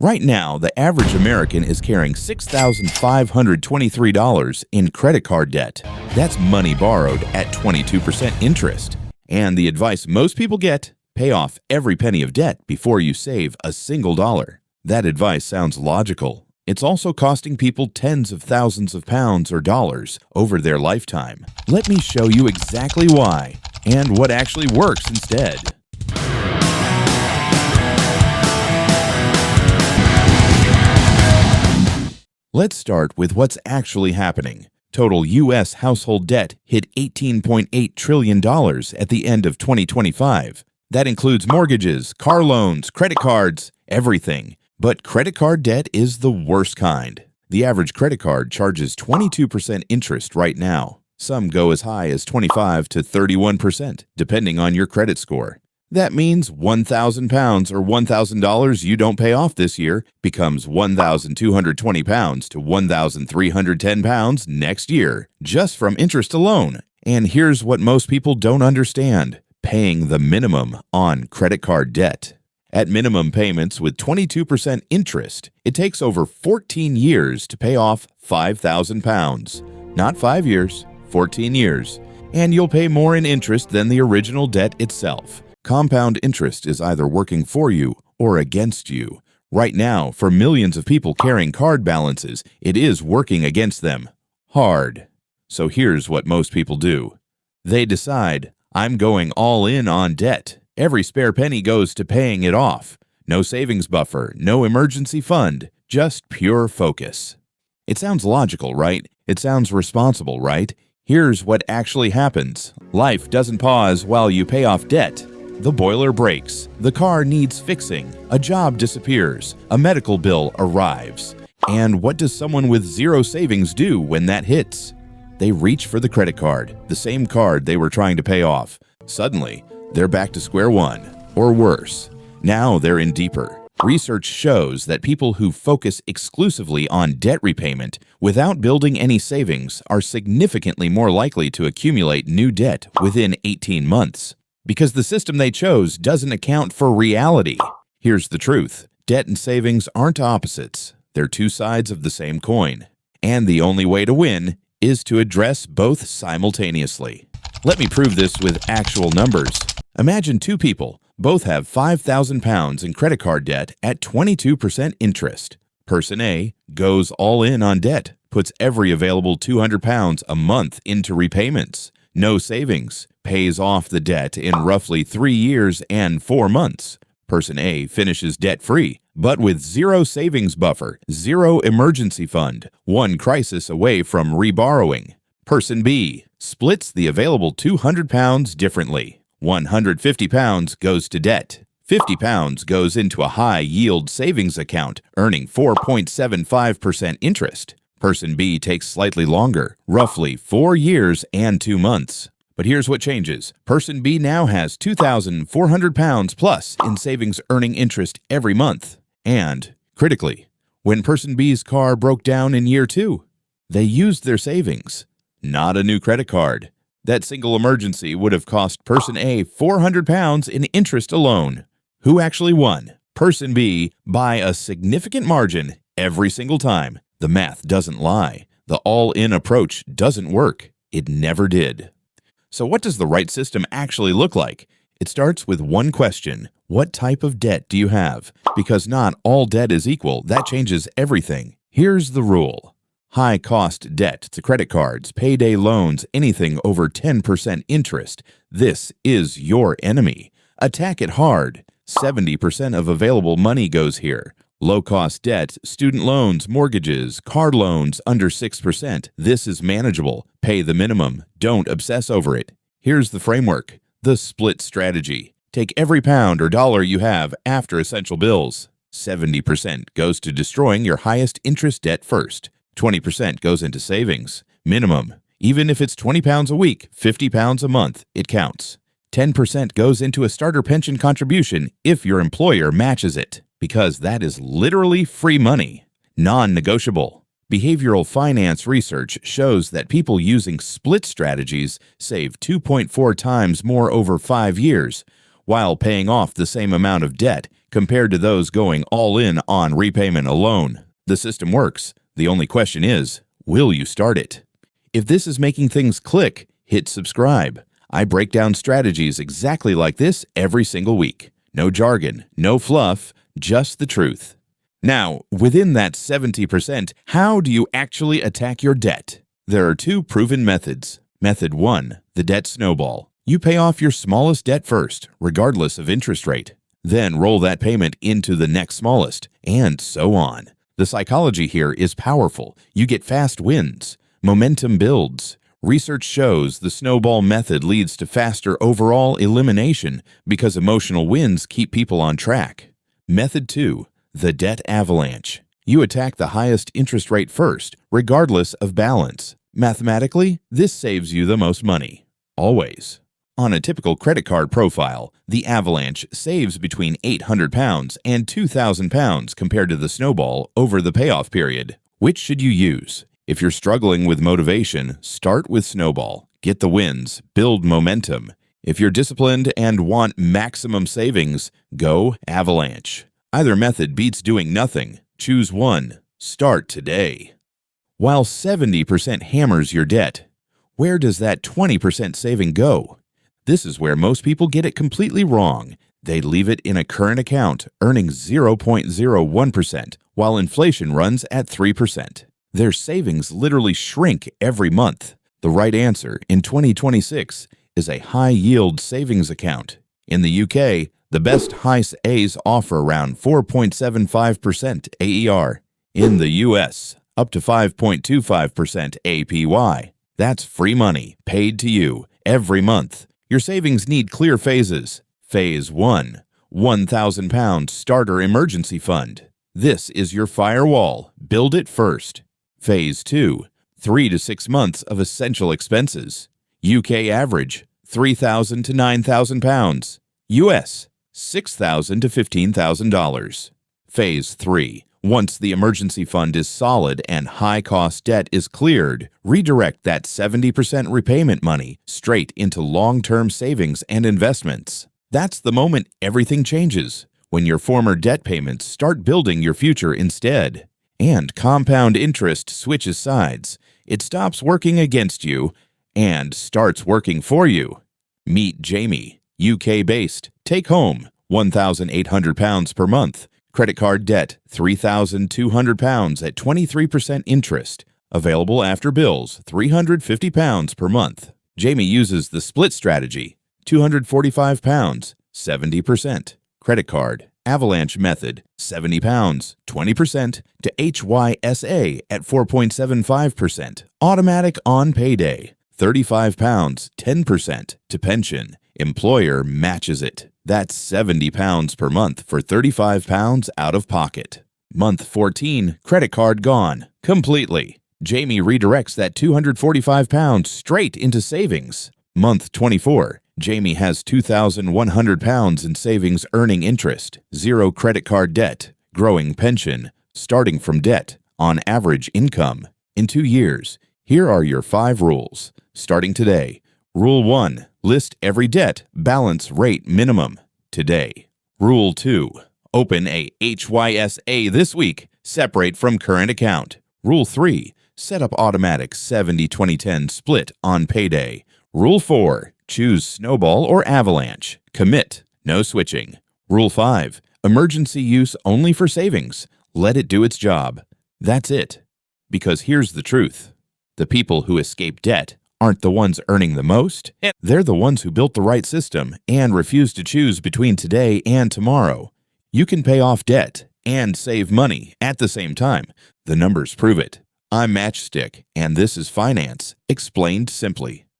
Right now, the average American is carrying $6,523 in credit card debt. That's money borrowed at 22% interest. And the advice most people get: pay off every penny of debt before you save a single dollar. That advice sounds logical. It's also costing people tens of thousands of pounds or dollars over their lifetime. Let me show you exactly why and what actually works instead. Let's start with what's actually happening. Total U.S. household debt hit $18.8 trillion at the end of 2025. That includes mortgages, car loans, credit cards, everything. But credit card debt is the worst kind. The average credit card charges 22% interest right now. Some go as high as 25 to 31%, depending on your credit score. That means 1,000 pounds or $1,000 you don't pay off this year becomes 1,220 pounds to 1,310 pounds next year, just from interest alone. And here's what most people don't understand: paying the minimum on credit card debt. At minimum payments with 22% interest, it takes over 14 years to pay off 5,000 pounds. Not 5 years, 14 years. And you'll pay more in interest than the original debt itself. Compound interest is either working for you or against you. Right now, for millions of people carrying card balances, it is working against them. Hard. So here's what most people do. They decide, I'm going all in on debt. Every spare penny goes to paying it off. No savings buffer, no emergency fund, just pure focus. It sounds logical, right? It sounds responsible, right? Here's what actually happens. Life doesn't pause while you pay off debt. The boiler breaks, the car needs fixing, a job disappears, a medical bill arrives. And what does someone with zero savings do when that hits? They reach for the credit card, the same card they were trying to pay off. Suddenly, they're back to square one, or worse. Now they're in deeper. Research shows that people who focus exclusively on debt repayment without building any savings are significantly more likely to accumulate new debt within 18 months. Because the system they chose doesn't account for reality. Here's the truth. Debt and savings aren't opposites. They're two sides of the same coin. And the only way to win is to address both simultaneously. Let me prove this with actual numbers. Imagine two people. Both have 5,000 pounds in credit card debt at 22% interest. Person A goes all in on debt, puts every available 200 pounds a month into repayments. No savings, pays off the debt in roughly 3 years and 4 months. Person A finishes debt-free, but with zero savings buffer, zero emergency fund, one crisis away from reborrowing. Person B splits the available 200 pounds differently. 150 pounds goes to debt. 50 pounds goes into a high-yield savings account, earning 4.75% interest. Person B takes slightly longer, roughly 4 years and 2 months. But here's what changes. Person B now has 2,400 pounds plus in savings earning interest every month. And, critically, when Person B's car broke down in year 2, they used their savings, not a new credit card. That single emergency would have cost Person A 400 pounds in interest alone. Who actually won? Person B by a significant margin every single time. The math doesn't lie. The all-in approach doesn't work. It never did. So what does the right system actually look like? It starts with one question. What type of debt do you have? Because not all debt is equal. That changes everything. Here's the rule. High-cost debt to credit cards, payday loans, anything over 10% interest. This is your enemy. Attack it hard. 70% of available money goes here. Low-cost debt, student loans, mortgages, car loans under 6%. This is manageable. Pay the minimum. Don't obsess over it. Here's the framework. The split strategy. Take every pound or dollar you have after essential bills. 70% goes to destroying your highest interest debt first. 20% goes into savings. Minimum. Even if it's 20 pounds a week, 50 pounds a month, it counts. 10% goes into a starter pension contribution if your employer matches it, because that is literally free money. Non-negotiable. Behavioral finance research shows that people using split strategies save 2.4 times more over 5 years, while paying off the same amount of debt compared to those going all in on repayment alone. The system works. The only question is, will you start it? If this is making things click, hit subscribe. I break down strategies exactly like this every single week. No jargon, no fluff, just the truth. Now, within that 70%, how do you actually attack your debt? There are two proven methods. Method 1, the debt snowball. You pay off your smallest debt first, regardless of interest rate. Then roll that payment into the next smallest, and so on. The psychology here is powerful. You get fast wins. Momentum builds. Research shows the snowball method leads to faster overall elimination because emotional wins keep people on track. Method 2, the debt avalanche. You attack the highest interest rate first, regardless of balance. Mathematically, this saves you the most money. Always. On a typical credit card profile, the avalanche saves between £800 and £2,000 compared to the snowball over the payoff period. Which should you use? If you're struggling with motivation, start with snowball. Get the wins, build momentum. If you're disciplined and want maximum savings, go avalanche. Either method beats doing nothing. Choose one. Start today. While 70% hammers your debt, where does that 20% saving go? This is where most people get it completely wrong. They leave it in a current account, earning 0.01%, while inflation runs at 3%. Their savings literally shrink every month. The right answer in 2026 is a high-yield savings account. In the UK, the best HISAs offer around 4.75% AER. In the US, up to 5.25% APY. That's free money paid to you every month. Your savings need clear phases. Phase 1, £1,000 starter emergency fund. This is your firewall. Build it first. Phase 2, 3 to 6 months of essential expenses. UK average, £3,000 to £9,000. US, $6,000 to $15,000. Phase 3, once the emergency fund is solid and high-cost debt is cleared, redirect that 70% repayment money straight into long-term savings and investments. That's the moment everything changes, when your former debt payments start building your future instead. And compound interest switches sides. It stops working against you and starts working for you. Meet Jamie, UK-based, take home, £1,800 per month. Credit card debt, £3,200 at 23% interest. Available after bills, £350 per month. Jamie uses the split strategy, £245, 70%. Credit card, avalanche method, £70, 20% to HYSA at 4.75%. Automatic on payday, £35, 10% to pension. Employer matches it. That's £70 per month for £35 out of pocket. Month 14, credit card gone. Completely. Jamie redirects that £245 straight into savings. Month 24, Jamie has £2,100 in savings earning interest, zero credit card debt, growing pension, starting from debt, on average income. In 2 years, here are your 5 rules. Starting today. Rule 1. List every debt, balance rate minimum. Today. Rule 2. Open a HYSA this week. Separate from current account. Rule 3. Set up automatic 70-20-10 split on payday. Rule 4. Choose snowball or avalanche. Commit. No switching. Rule 5. Emergency use only for savings. Let it do its job. That's it. Because here's the truth. The people who escape debt aren't the ones earning the most. They're the ones who built the right system and refuse to choose between today and tomorrow. You can pay off debt and save money at the same time. The numbers prove it. I'm Matchstick, and this is finance explained simply.